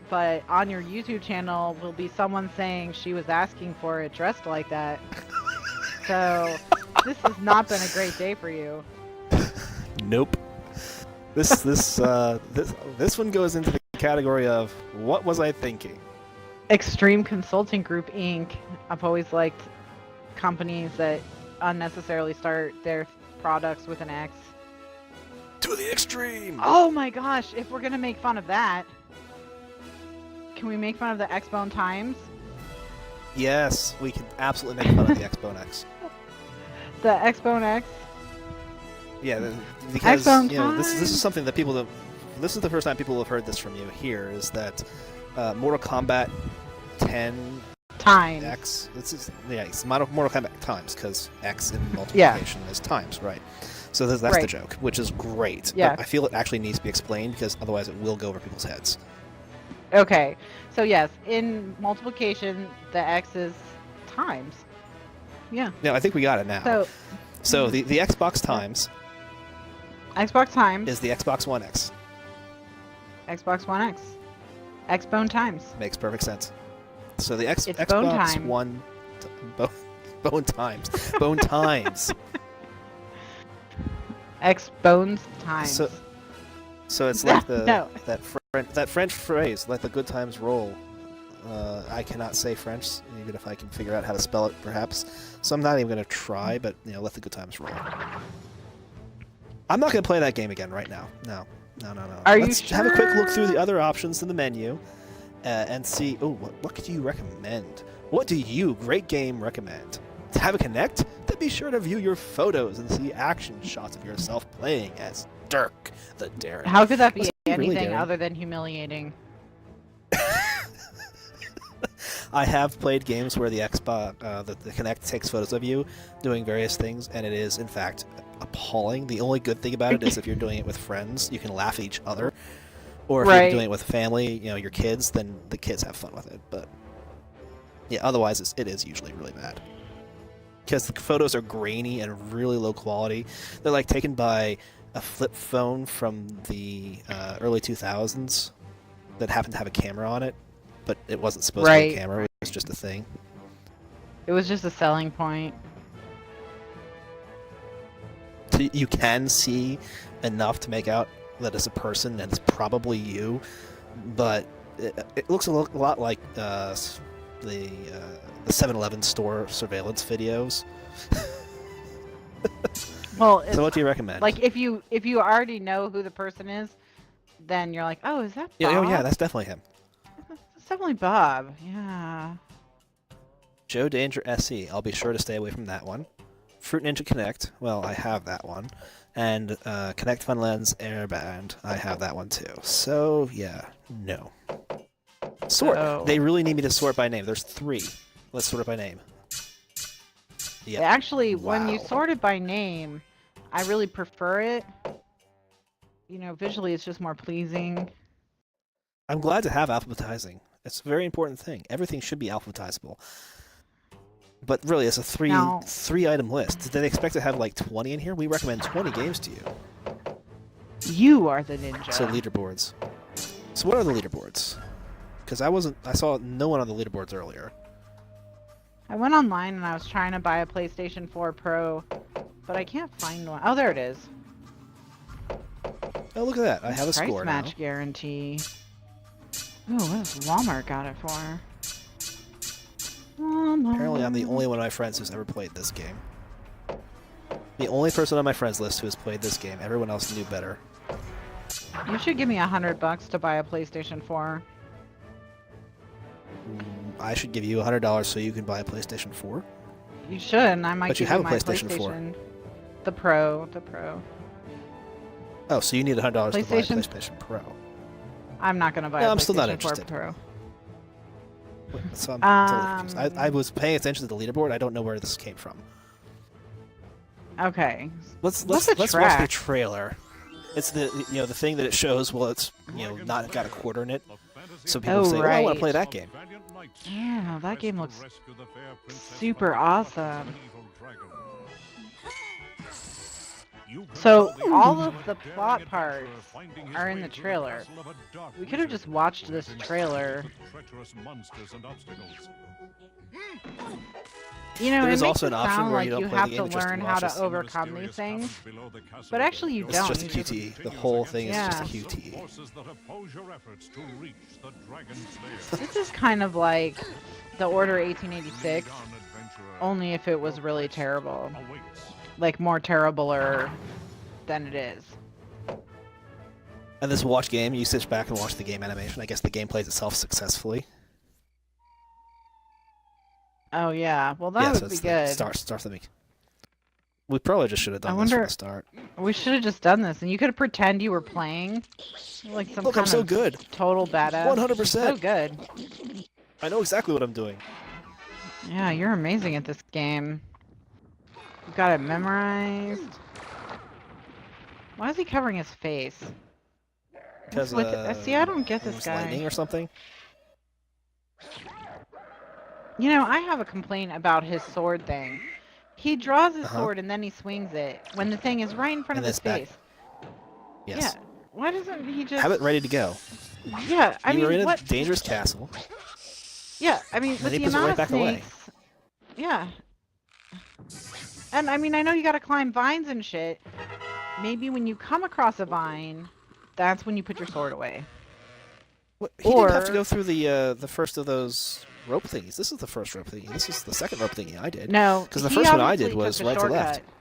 but on your YouTube channel will be someone saying she was asking for it dressed like that. So this has not been a great day for you. Nope. This one goes into the category of what was I thinking? Extreme Consulting Group Inc. I've always liked companies that unnecessarily start their products with an X. To the extreme! Oh my gosh, if we're gonna make fun of that, can we make fun of the Xbone Times? Yes, we can absolutely make fun of the Xbone X. The Xbone X? Yeah, because Xbone this is something that people... This is the first time people have heard this from you here, is that Mortal Kombat 10 Times. X. It's Mortal Kombat times, because X in multiplication is times, right? So that's the joke, which is great. Yeah. But I feel it actually needs to be explained, because otherwise it will go over people's heads. Okay, so yes, in multiplication, the X is times. Yeah. No, I think we got it now. So the Xbox times Xbox times is the Xbox One X. Xbox One X. Xbone Times. Makes perfect sense. So the It's Xbox bone time. One... Bone Times. Bone Times. Xbones Times. So it's like No. that French phrase, let the good times roll. I cannot say French, even if I can figure out how to spell it, perhaps. So I'm not even going to try, but let the good times roll. I'm not going to play that game again right now. No. Let's have a quick look through the other options in the menu and see. Oh, what could you recommend? What do you, great game, recommend? To have a Connect? Then be sure to view your photos and see action shots of yourself playing as Dirk the Daring. How could that be really anything daring? other than humiliating? I have played games where the Xbox, the Kinect takes photos of you doing various things, and it is, in fact, appalling. The only good thing about it is if you're doing it with friends, you can laugh at each other. Or if you're doing it with family, your kids, then the kids have fun with it. But, yeah, otherwise it is usually really bad. Because the photos are grainy and really low quality. They're, like, taken by a flip phone from the early 2000s that happened to have a camera on it. But it wasn't supposed to be a camera, it was just a thing. It was just a selling point. So you can see enough to make out that it's a person, and it's probably you, but it looks a lot like the 7-Eleven store surveillance videos. Well, so what do you recommend? Like if you already know who the person is, then you're like, oh, is that Bob? Yeah, oh yeah, that's definitely him. It's definitely Bob. Yeah. Joe Danger SE. I'll be sure to stay away from that one. Fruit Ninja Connect. Well, I have that one. And Connect Fun Lens Airband. I have that one too. So yeah, no. Sort. Oh. They really need me to sort by name. There's 3. Let's sort it by name. Yeah. Actually, Wow. when you sort it by name, I really prefer it. You know, visually it's just more pleasing. I'm glad to have alphabetizing. It's a very important thing. Everything should be alphabetizable. But really, it's a three item list. Did they expect to have like 20 in here? We recommend 20 games to you. You are the ninja. So leaderboards. So what are the leaderboards? Because I saw no one on the leaderboards earlier. I went online and I was trying to buy a PlayStation 4 Pro, but I can't find one. Oh, there it is. Oh, look at that. I have a Price score match now. guarantee. Ooh, what does Walmart got it for? Walmart. Apparently, I'm the only one of my friends who's ever played this game. The only person on my friends list who has played this game. Everyone else knew better. You should give me $100 to buy a PlayStation 4. I should give you $100 so you can buy a PlayStation 4. You should, and I might But you give have you a my PlayStation 4. The Pro. Oh, so you need $100 to buy a PlayStation? PlayStation Pro. I'm not gonna buy No, a I'm still not PlayStation 4 interested. Pro. So I'm totally confused. I was paying attention to the leaderboard. I don't know where this came from. Okay. Let's What's the watch the track? trailer. It's the the thing that it shows. Well, it's not got a quarter in it, so people Oh, say, "Oh, I want right. to play that game." Yeah, that game looks super awesome. So all of the plot parts are in the trailer. We could have just watched this trailer. You know, There it is makes also it an option sound where like you don't you play have the to game, you just learn how watch to it. overcome these things, but actually you It's don't. just a You QTE. The whole thing is just a Yeah. QTE. This is kind of like the Order 1886, only if it was really terrible. Like more terribler than it is. And this watch game, you sit back and watch the game animation. I guess the game plays itself successfully. Oh yeah, well that so would be it's good. Start the We probably just should have done I this from wonder- the start. We should have just done this, and you could pretend you were playing, like some Look, kind I'm so of good. total badass. 100%. So good. I know exactly what I'm doing. Yeah, you're amazing at this game. You got it memorized. Why is he covering his face? Because See, I don't get it this was guy. lightning or something. You know, I have a complaint about his sword thing. He draws his Uh-huh. sword and then he swings it when the thing is right in front And of his it's back. face. Yes. Yeah. Why doesn't he just Have it ready to go. Yeah, I You were mean, in a what? dangerous castle. Yeah, I mean, And with he the puts it amount right of back away. snakes. Yeah. And I mean, I know you gotta climb vines and shit. Maybe when you come across a vine, that's when you put your sword away. What? He didn't have to Or- go through the first of those rope thingies. This is the first rope thingy. This is the second rope thingy I did. No, 'Cause the he first one I obviously did was took a right to left. shortcut.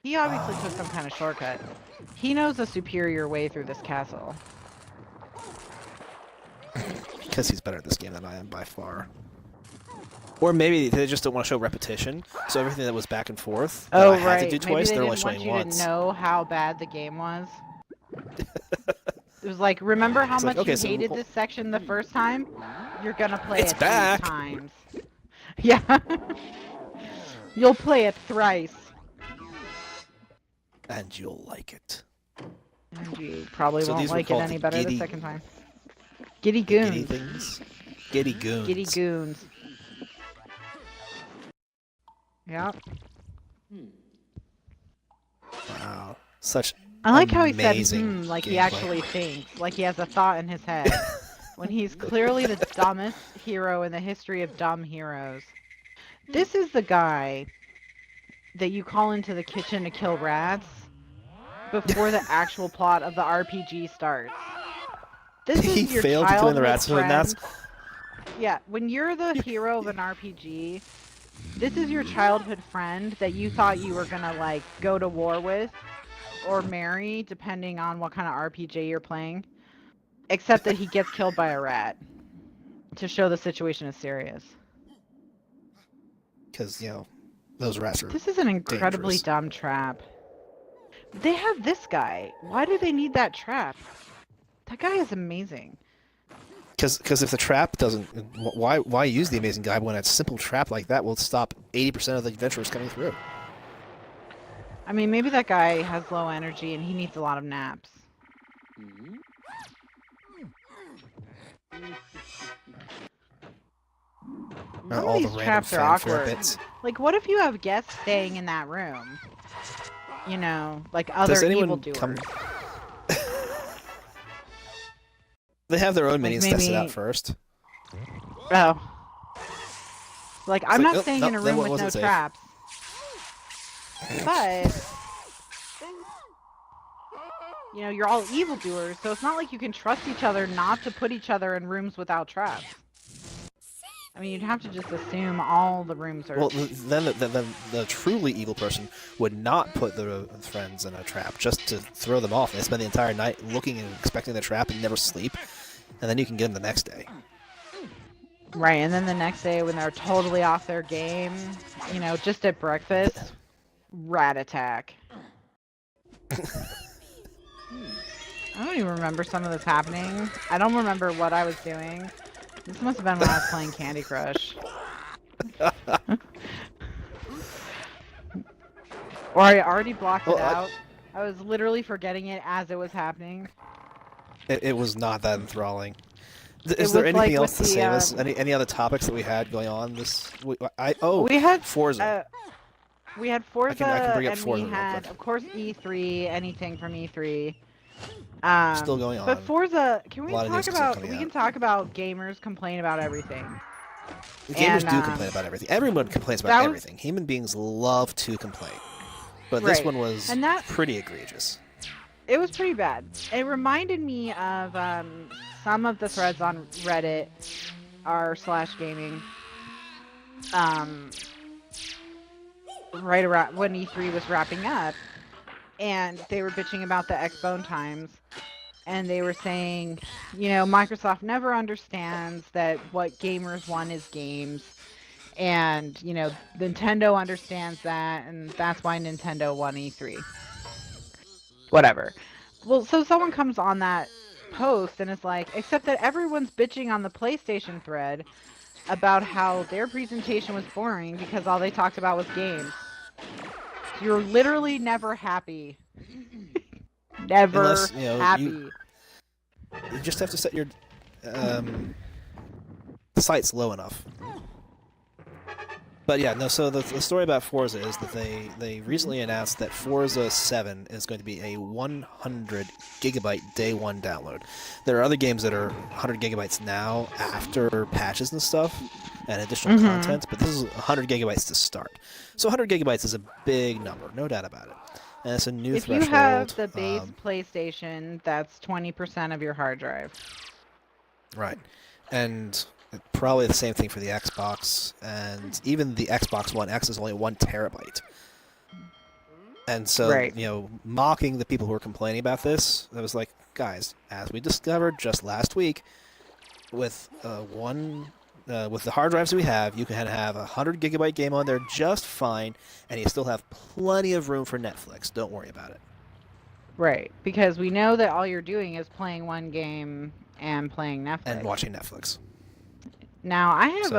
He obviously took some kind of shortcut. He knows a superior way through this castle. Because he's better at this game than I am by far. Or maybe they just don't want to show repetition, so everything that was back and forth that Oh I had right, to do maybe twice, they they're only didn't want showing you once. to know how bad the game was. It was like, remember how It's like, much okay, you so hated we'll- this section the first time? You're gonna play It's it back. 3 times. Yeah. You'll play it thrice. And you'll like it. And you probably So won't these were like it called any the better the giddy- second time. Giddy Giddy goons. things. Giddy goons. Giddy goons. Yeah. Wow. Such I like how he said, amazing like he gameplay. actually thinks, like he has a thought in his head. When he's clearly the dumbest hero in the history of dumb heroes. This is the guy that you call into the kitchen to kill rats before the actual plot of the RPG starts. This He is your failed to kill the childhood rats, and that's... friend. Yeah, when you're the hero of an RPG, this is your childhood friend that you thought you were gonna like go to war with or marry, depending on what kind of RPG you're playing. Except that he gets killed by a rat to show the situation is serious. Because, those rats are This is an incredibly dangerous. dumb trap. They have this guy. Why do they need that trap? That guy is amazing. Because if the trap doesn't... Why use the amazing guy when a simple trap like that will stop 80% of the adventurers coming through? I mean, maybe that guy has low energy and he needs a lot of naps. Some of these traps are awkward. Like, what if you have guests staying in that room? You know, like other evildoers. They have their own minions tested out first. Oh. Like, I'm not staying in a room with no traps. But, you know, you're all evildoers, so it's not like you can trust each other not to put each other in rooms without traps. I mean, you'd have to just assume all the rooms are... Well, then the truly evil person would not put their friends in a trap just to throw them off. They spend the entire night looking and expecting the trap and never sleep, and then you can get them the next day. Right, and then the next day when they're totally off their game, you know, just at breakfast, rat attack. I don't even remember some of this happening. I don't remember what I was doing. This must have been when I was playing Candy Crush. Or I already blocked it out. I was literally forgetting it as it was happening. It was not that enthralling. Is there anything else to say this? Any other topics that we had going on this week? We had Forza. We had Forza, I can bring up and Forza we real had, quick. of course, E3, anything from E3. Still going on. But Forza, can we A lot of talk news is about? coming We out. can talk about gamers complain about everything. Gamers do complain about everything. Everyone complains about everything. Human beings love to complain. But this one was pretty egregious. It was pretty bad. It reminded me of some of the threads on Reddit r/gaming. Right around when E3 was wrapping up, and they were bitching about the Xbone times, and they were saying, you know, Microsoft never understands that what gamers want is games, and, you know, Nintendo understands that, and that's why Nintendo won E3. Whatever. Well, so someone comes on that post and is like, except that everyone's bitching on the PlayStation thread about how their presentation was boring because all they talked about was games. You're literally never happy. Never happy. You just have to set your sights low enough. But yeah, no, so the story about Forza is that they recently announced that Forza 7 is going to be a 100 gigabyte day one download. There are other games that are 100 gigabytes now after patches and stuff and additional content, but this is 100 gigabytes to start. So 100 gigabytes is a big number, no doubt about it. And it's a new threshold. If you have the base PlayStation, that's 20% of your hard drive. Right. And probably the same thing for the Xbox, and even the Xbox One X is only 1 terabyte. And so, you know, mocking the people who were complaining about this, I was like, guys, as we discovered just last week, with with the hard drives we have, you can have a 100 gigabyte game on there just fine, and you still have plenty of room for Netflix. Don't worry about it. Right, because we know that all you're doing is playing one game and playing Netflix. And watching Netflix. Now, I have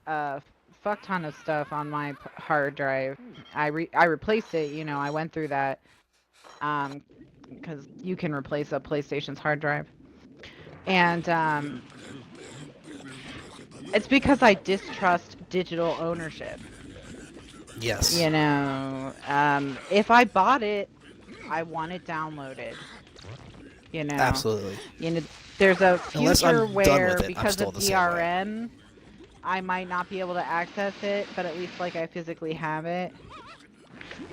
a fuck ton of stuff on my hard drive. I replaced it, you know, I went through that, because you can replace a PlayStation's hard drive. And, it's because I distrust digital ownership. Yes. You know, if I bought it, I want it downloaded. You know. Absolutely. You know, there's a future where because of DRM, I might not be able to access it, but at least like I physically have it.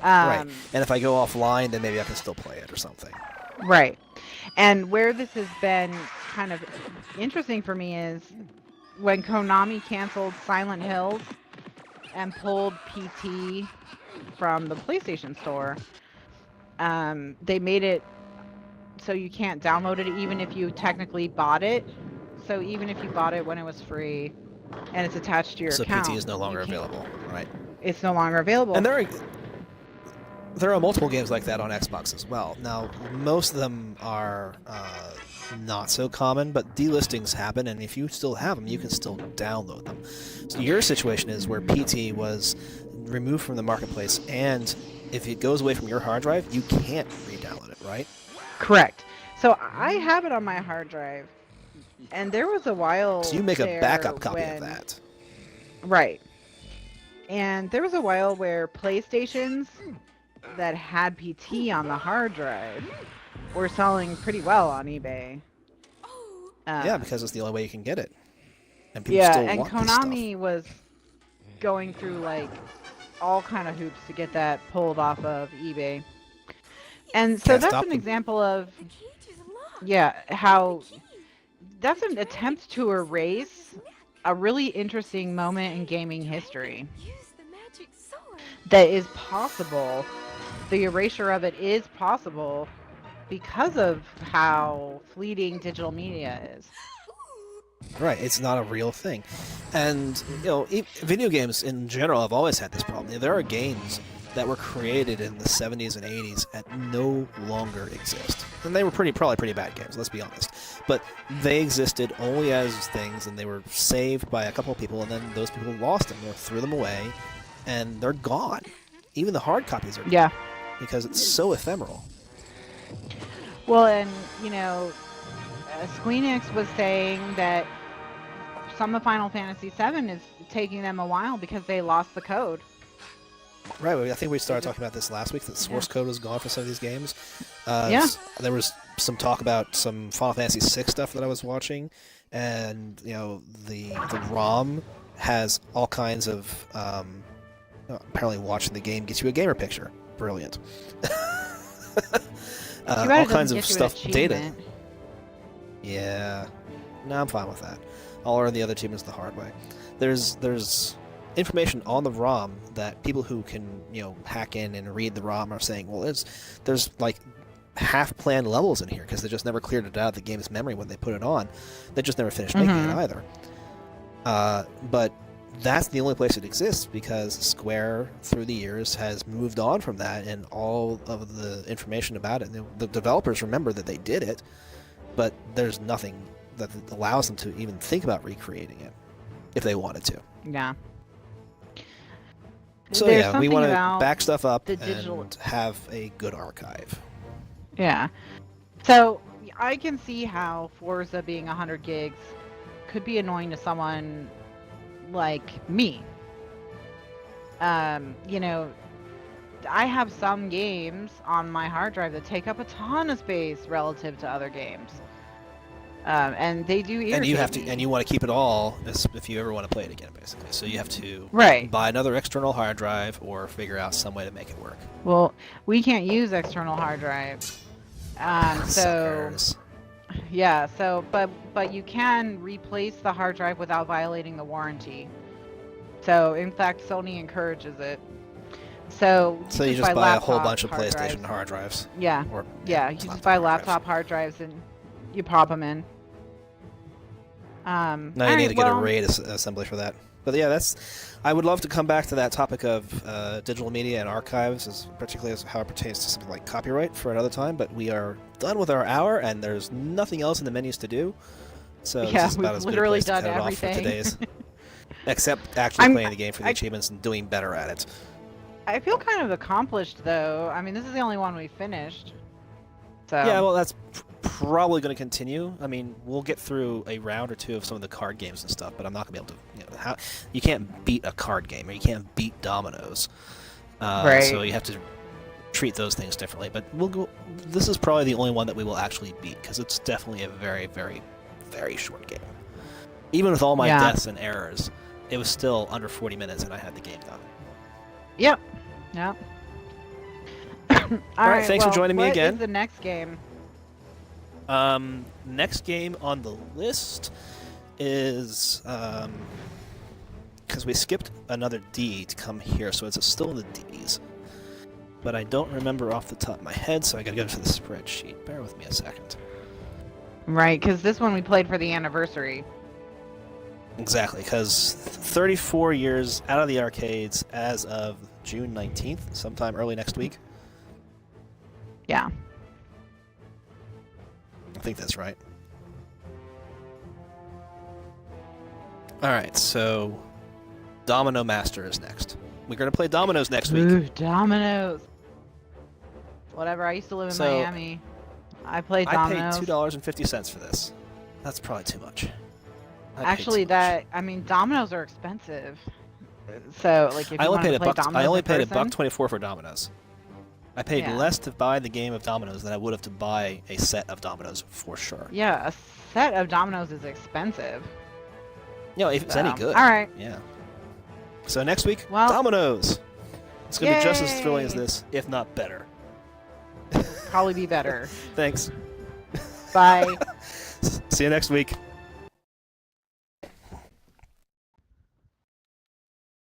Right. And if I go offline, then maybe I can still play it or something. Right. And where this has been kind of interesting for me is when Konami canceled Silent Hills and pulled PT from the PlayStation Store, they made it so you can't download it even if you technically bought it. So even if you bought it when it was free and it's attached to your account. So PT is no longer available, right? It's no longer available. And there are multiple games like that on Xbox as well. Now, most of them are not so common, but delistings happen, and if you still have them, you can still download them. So your situation is where PT was removed from the marketplace, and if it goes away from your hard drive, you can't re-download it, right? Correct. So I have it on my hard drive, and there was a while. So you make a backup copy of that. Right. And there was a while where PlayStations that had PT on the hard drive were selling pretty well on eBay. Yeah, because it's the only way you can get it. And people still want this stuff. Konami was going through like all kind of hoops to get that pulled off of eBay. And so that's an example of how that's an attempt to erase a really interesting moment in gaming history that is possible. The erasure of it is possible because of how fleeting digital media is. Right, it's not a real thing. And, video games in general have always had this problem. There are games that were created in the 70s and 80s that no longer exist. And they were probably pretty bad games, let's be honest. But they existed only as things, and they were saved by a couple of people, and then those people lost them or threw them away, and they're gone. Even the hard copies are gone. Yeah. Because it's so ephemeral. Well, and, Squeenix was saying that some of Final Fantasy VII is taking them a while because they lost the code. Right, I think we started talking about this last week, that source code was gone for some of these games. There was some talk about some Final Fantasy VI stuff that I was watching, and, the ROM has all kinds of, apparently watching the game gets you a gamer picture. Brilliant. All kinds of stuff, data. Yeah. No, I'm fine with that. I'll earn the other achievements the hard way. There's information on the ROM that people who can, hack in and read the ROM are saying, well, there's like half-planned levels in here because they just never cleared it out of the game's memory when they put it on. They just never finished making it either. But that's the only place it exists because Square, through the years, has moved on from that, and all of the information about it. The developers remember that they did it, but there's nothing that allows them to even think about recreating it if they wanted to. Yeah. So we want to back stuff up and have a good archive. Yeah. So I can see how Forza being 100 gigs could be annoying to someone like me. I have some games on my hard drive that take up a ton of space relative to other games. And they do irritate me. And you want to keep it all if you ever want to play it again, basically. So you have to buy another external hard drive or figure out some way to make it work. Well, we can't use external hard drives. But you can replace the hard drive without violating the warranty. So, in fact, Sony encourages it. So you just buy a whole bunch of PlayStation hard drives. Yeah. You just buy laptop hard drives and you pop them in. Now you need to get a RAID assembly for that. But yeah, I would love to come back to that topic of digital media and archives, particularly as how it pertains to something like copyright, for another time. But we are done with our hour, and there's nothing else in the menus to do. So this is about as good a place to cut it off for today's. Except actually playing the game for the achievements and doing better at it. I feel kind of accomplished, though. I mean, this is the only one we finished. So. Yeah, well, that's probably going to continue. I mean, we'll get through a round or two of some of the card games and stuff, but I'm not going to be able to. You can't beat a card game, or you can't beat dominoes. Right. So you have to treat those things differently. But we'll go. This is probably the only one that we will actually beat because it's definitely a very, very, very short game. Even with all my deaths and errors, it was still under 40 minutes, and I had the game done. Yep. All right, thanks for joining me again. What is the next game? Next game on the list is because we skipped another D to come here, so it's still in the D's. But I don't remember off the top of my head, so I gotta go to the spreadsheet. Bear with me a second. Right, because this one we played for the anniversary. Exactly, because 34 years out of the arcades as of June 19th, sometime early next week. Yeah. I think that's right. Alright, so Domino Master is next. We're going to play Dominoes next week. Ooh, Dominoes. Whatever, I used to live in Miami. I played Dominoes. I paid $2.50 for this. That's probably too much. Actually, Dominoes are expensive. So, like, if you want to play Dominoes I only paid $1.24 for Dominoes. I paid less to buy the game of Dominoes than I would have to buy a set of Dominoes, for sure. Yeah, a set of Dominoes is expensive. You know, if it's any good. All right. Yeah. So next week, Dominoes. It's going to be just as thrilling as this, if not better. Probably be better. Thanks. Bye. See you next week.